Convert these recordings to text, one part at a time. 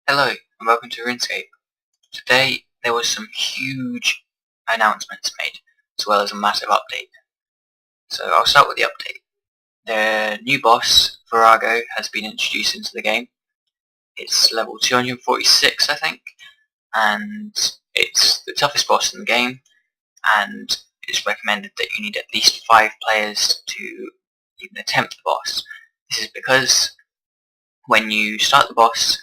Hello and welcome to Runescape. Today there was some huge announcements made as well as a massive update. So I'll start with the update. The new boss, Vorago, has been introduced into the game. It's level 246 I think, and it's the toughest boss in the game, and it's recommended that you need at least 5 players to even attempt the boss. This is because when you start the boss,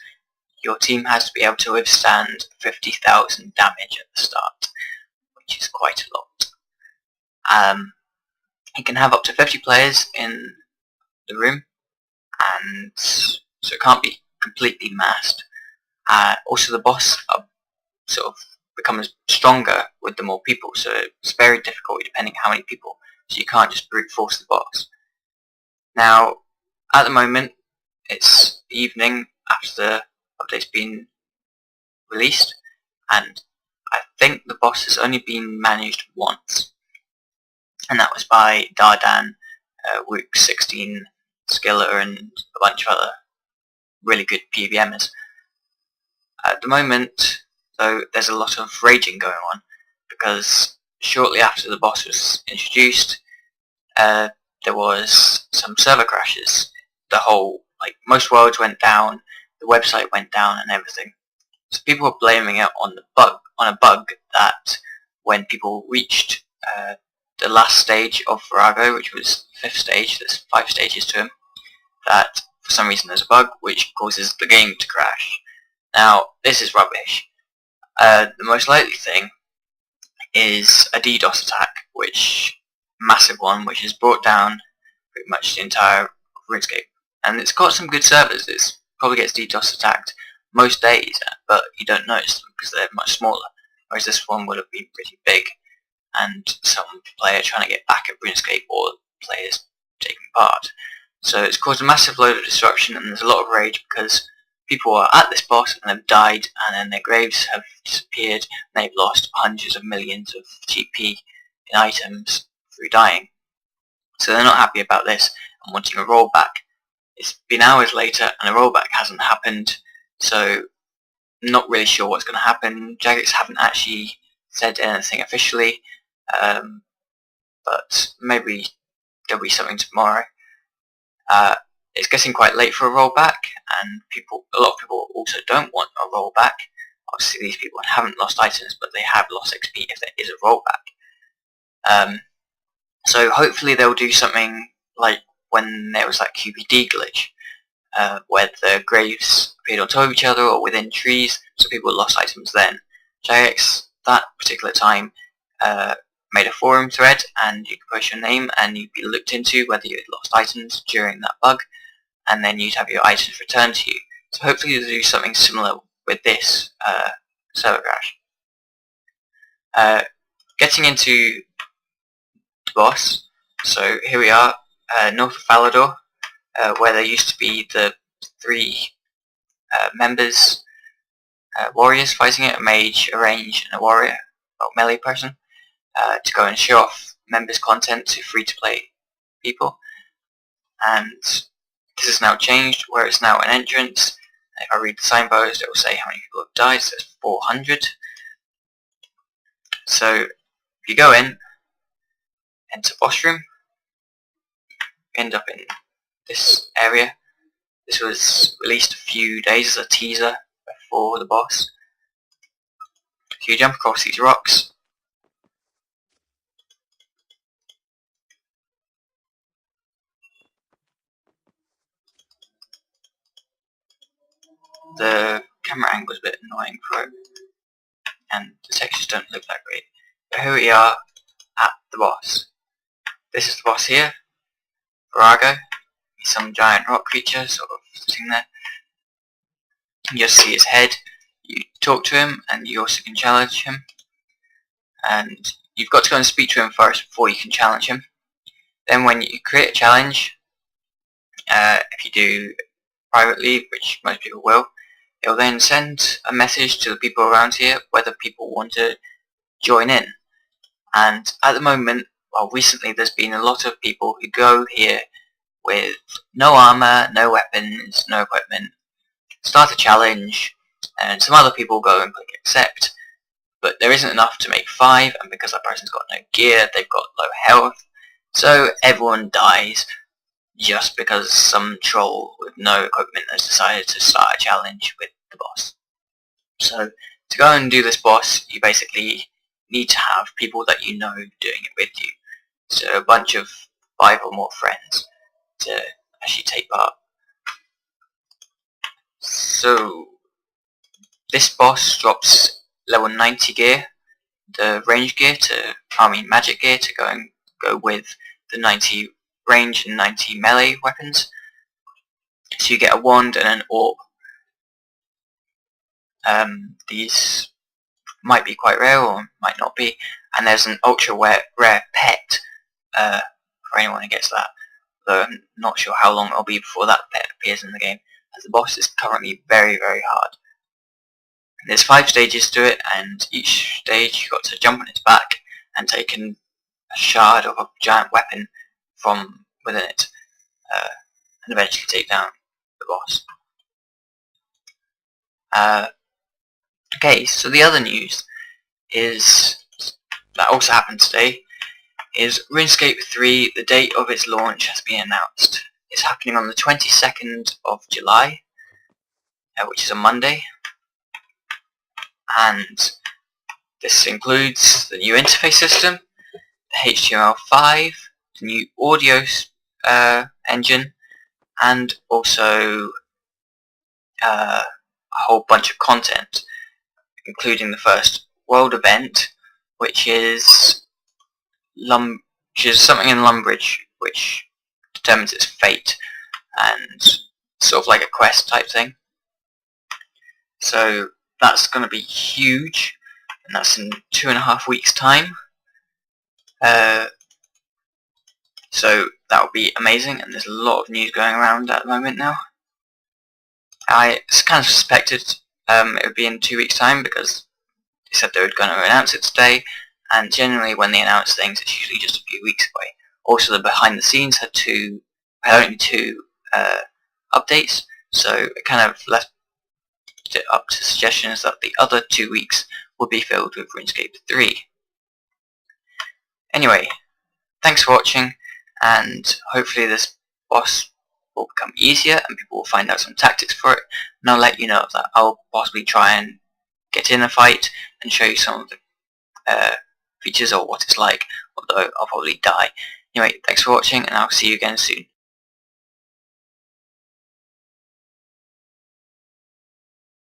your team has to be able to withstand 50,000 damage at the start, which is quite a lot. You can have up to 50 players in the room, and so it can't be completely massed. Also, the boss sort of becomes stronger with the more people, so it's very difficult depending on how many people, so you can't just brute force the boss. Now, at the moment, it's evening after the update's been released, and I think the boss has only been managed once, and that was by Dardan, Wook 16, Skiller, and a bunch of other really good PvMers. At the moment, though, there's a lot of raging going on, because shortly after the boss was introduced, there was some server crashes. Most worlds went down, the website went down and everything. So people were blaming it on a bug that when people reached the last stage of Vorago, which was the 5th stage, there's 5 stages to him, that for some reason there's a bug which causes the game to crash. Now, this is rubbish. The most likely thing is a DDoS attack, massive one, which has brought down pretty much the entire RuneScape. And it's got some good servers. It probably gets DDoS attacked most days, but you don't notice them because they're much smaller. Whereas this one would have been pretty big, and some player trying to get back at RuneScape or players taking part. So it's caused a massive load of disruption, and there's a lot of rage because people are at this boss and have died, and then their graves have disappeared, and they've lost hundreds of millions of GP in items through dying. So they're not happy about this and wanting a rollback. It's been hours later and a rollback hasn't happened, so not really sure what's going to happen. Jagex haven't actually said anything officially, but maybe there'll be something tomorrow. It's getting quite late for a rollback, and a lot of people also don't want a rollback. Obviously these people haven't lost items, but they have lost XP if there is a rollback. So hopefully they'll do something like when there was that QBD glitch, where the graves appeared on top of each other or within trees, so people lost items then. Jagex, that particular time, made a forum thread, and you could post your name and you'd be looked into whether you had lost items during that bug, and then you'd have your items returned to you. So hopefully they'll do something similar with this server crash. Getting into the boss, so here we are, north of Falador, where there used to be the 3 members, warriors fighting it, a mage, a range, and a warrior, or melee person, to go and show off members' content to free-to-play people. And this has now changed, where it's now an entrance. If I read the signpost, it will say how many people have died, so it's 400. So if you go in, enter boss room, you end up in this area. This was released a few days as a teaser before the boss. So you jump across these rocks. The camera angle is a bit annoying for it, and the textures don't look that great. But here we are at the boss. This is the boss here, Vorago. He's some giant rock creature sort of sitting there. You just see his head. You talk to him, and you also can challenge him. And you've got to go and speak to him first before you can challenge him. Then when you create a challenge, if you do privately, which most people will, it'll then send a message to the people around here whether people want to join in. And at the moment, well, recently there's been a lot of people who go here with no armor, no weapons, no equipment, start a challenge, and some other people go and click accept, but there isn't enough to make 5, and because that person's got no gear, they've got low health, so everyone dies just because some troll with no equipment has decided to start a challenge with the boss. So to go and do this boss, you basically need to have people that you know doing it with you. So a bunch of 5 or more friends to actually take part. So this boss drops level 90 gear, the range gear magic gear to go with the 90 range and 90 melee weapons. So you get a wand and an orb. These might be quite rare or might not be, and there's an ultra rare pet for anyone who gets that, though I'm not sure how long it'll be before that pet appears in the game, as the boss is currently very, very hard. And there's 5 stages to it, and each stage you've got to jump on its back and take a shard of a giant weapon from within it, and eventually take down the boss. Okay, so the other news is that also happened today is Runescape 3, the date of its launch has been announced. It's happening on the 22nd of July, which is a Monday, and this includes the new interface system, the HTML5, the new audio engine, and also a whole bunch of content, including the first world event, which is something in Lumbridge, which determines its fate, and sort of like a quest type thing. So that's going to be huge, and that's in 2.5 weeks' time. So that will be amazing, and there's a lot of news going around at the moment now. I kind of suspected it would be in 2 weeks' time because they said they were going to announce it today, and generally when they announce things it's usually just a few weeks away. Also, the behind the scenes had only two updates, so it kind of left it up to suggestions that the other 2 weeks would be filled with RuneScape 3. Anyway, thanks for watching, and hopefully this boss will become easier and people will find out some tactics for it, and I'll let you know of that. I'll possibly try and get in a fight and show you some of the features or what it's like, although I'll probably die. Anyway, thanks for watching, and I'll see you again soon.